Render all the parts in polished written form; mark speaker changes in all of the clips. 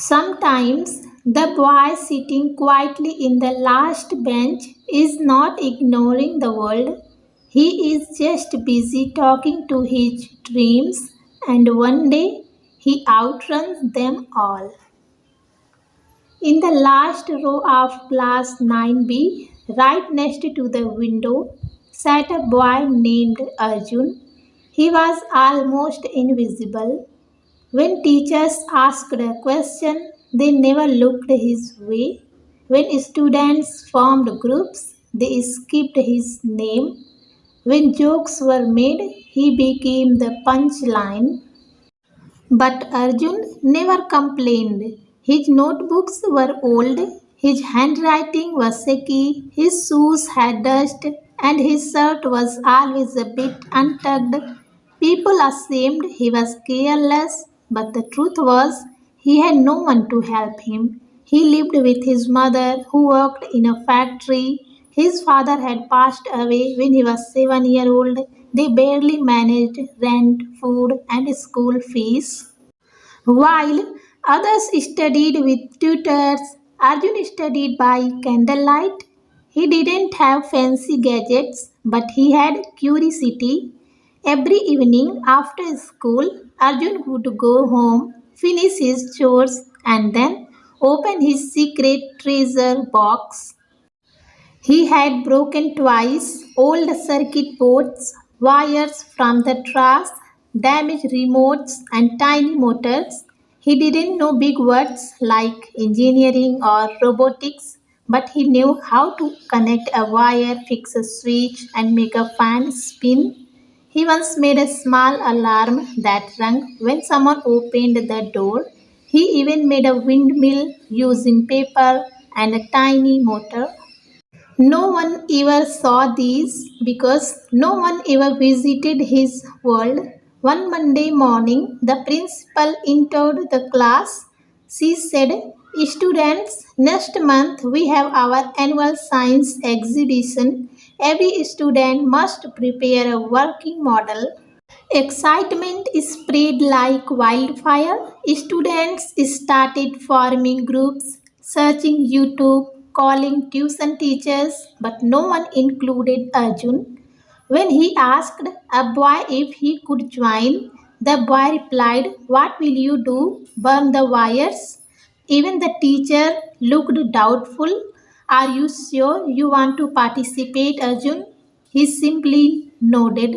Speaker 1: Sometimes the boy sitting quietly in the last bench is not ignoring the world. He is just busy talking to his dreams, and one day he outruns them all. In the last row of class 9B, right next to the window, sat a boy named Arjun. He was almost invisible. When teachers asked a question, they never looked his way. When students formed groups, they skipped his name. When jokes were made, he became the punchline. But Arjun never complained. His notebooks were old, his handwriting was shaky, his shoes had dust, and his shirt was always a bit untucked. People assumed he was careless, but the truth was he had no one to help him. He lived with his mother, who worked in a factory. His father had passed away when he was 7 years old. They barely managed rent, food, and school fees. While others studied with tutors, Arjun studied by candlelight. He didn't have fancy gadgets, but he had curiosity. Every evening after school, Arjun would go home, finish his chores, and then open his secret treasure box. He had broken twice old circuit boards, wires from the trash, damaged remotes, and tiny motors. He didn't know big words like engineering or robotics, but he knew how to connect a wire, fix a switch, and make a fan spin. He once made a small alarm that rang when someone opened the door. He even made a windmill using paper and a tiny motor. No one ever saw these because no one ever visited his world. One Monday morning, the principal entered the class. She said, "Students, next month we have our annual science exhibition. Every student must prepare a working model." Excitement spread like wildfire. Students started forming groups, searching YouTube, calling tuition teachers, but no one included Arjun. When he asked a boy if he could join, the boy replied, "What will you do? Burn the wires?" Even the teacher looked doubtful. "Are you sure you want to participate, Arjun?" He simply nodded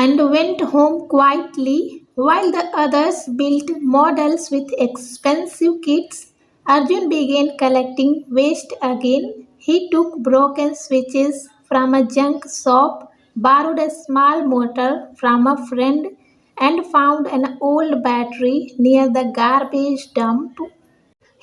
Speaker 1: and went home quietly while the others built models with expensive kits. Arjun began collecting waste again. He took broken switches from a junk shop, borrowed a small motor from a friend, and found an old battery near the garbage dump.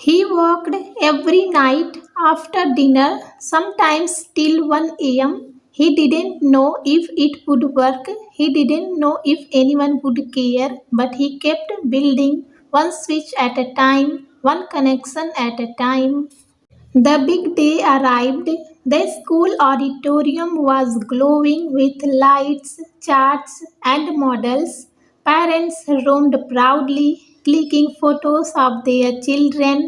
Speaker 1: He worked every night after dinner, sometimes till 1 a.m. He didn't know if it would work. He didn't know if anyone would care, but he kept building one switch at a time, one connection at a time. The big day arrived. The school auditorium was glowing with lights, charts, and models. Parents roamed proudly, clicking photos of their children.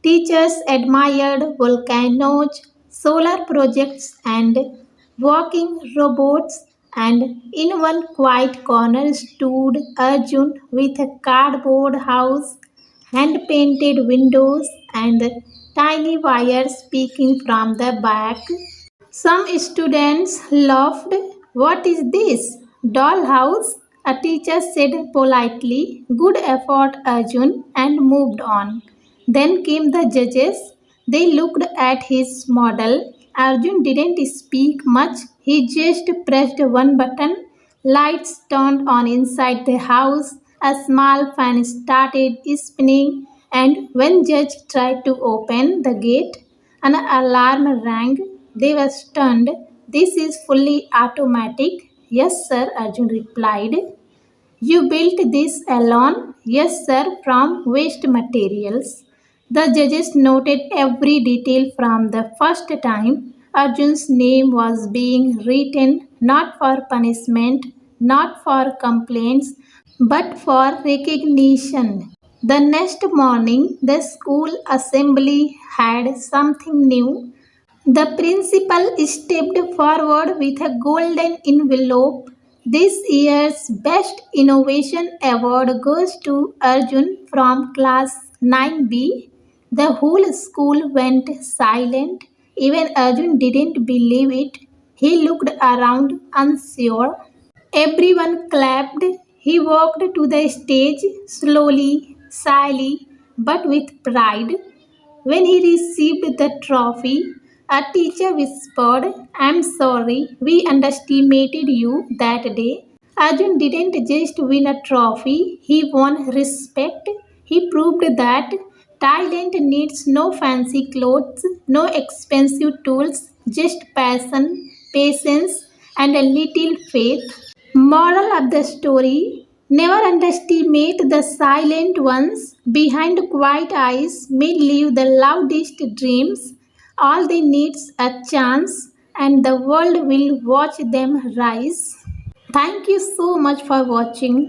Speaker 1: Teachers admired volcanoes, solar projects, and walking robots. And in one quiet corner stood Arjun with a cardboard house, hand painted windows, and tiny wires peeking from the back. Some students laughed. "What is this? Dollhouse?" A teacher said politely. "Good effort, Arjun," and moved on. Then came the judges. They looked at his model. Arjun didn't speak much. He just pressed one button. Lights turned on inside the house. A small fan started spinning, and when judge tried to open the gate, an alarm rang. They were stunned. "This is fully automatic." "Yes, sir," Arjun replied. "You built this alone?" "Yes, sir, from waste materials." The judges noted every detail from the first time. Arjun's name was being written not for punishment, not for complaints, but for recognition. The next morning, the school assembly had something new. The principal stepped forward with a golden envelope. This year's Best Innovation Award goes to Arjun from class 9B. The whole school went silent. Even Arjun didn't believe it. He looked around unsure. Everyone clapped. He walked to the stage slowly, shyly, but with pride. When he received the trophy, a teacher whispered, "I'm sorry, we underestimated you that day." Arjun didn't just win a trophy, he won respect. He proved that talent needs no fancy clothes, no expensive tools, just passion, patience, and a little faith. Moral of the story: never underestimate the silent ones. Behind quiet eyes may live the loudest dreams. All they need is a chance, and the world will watch them rise. Thank you so much for watching.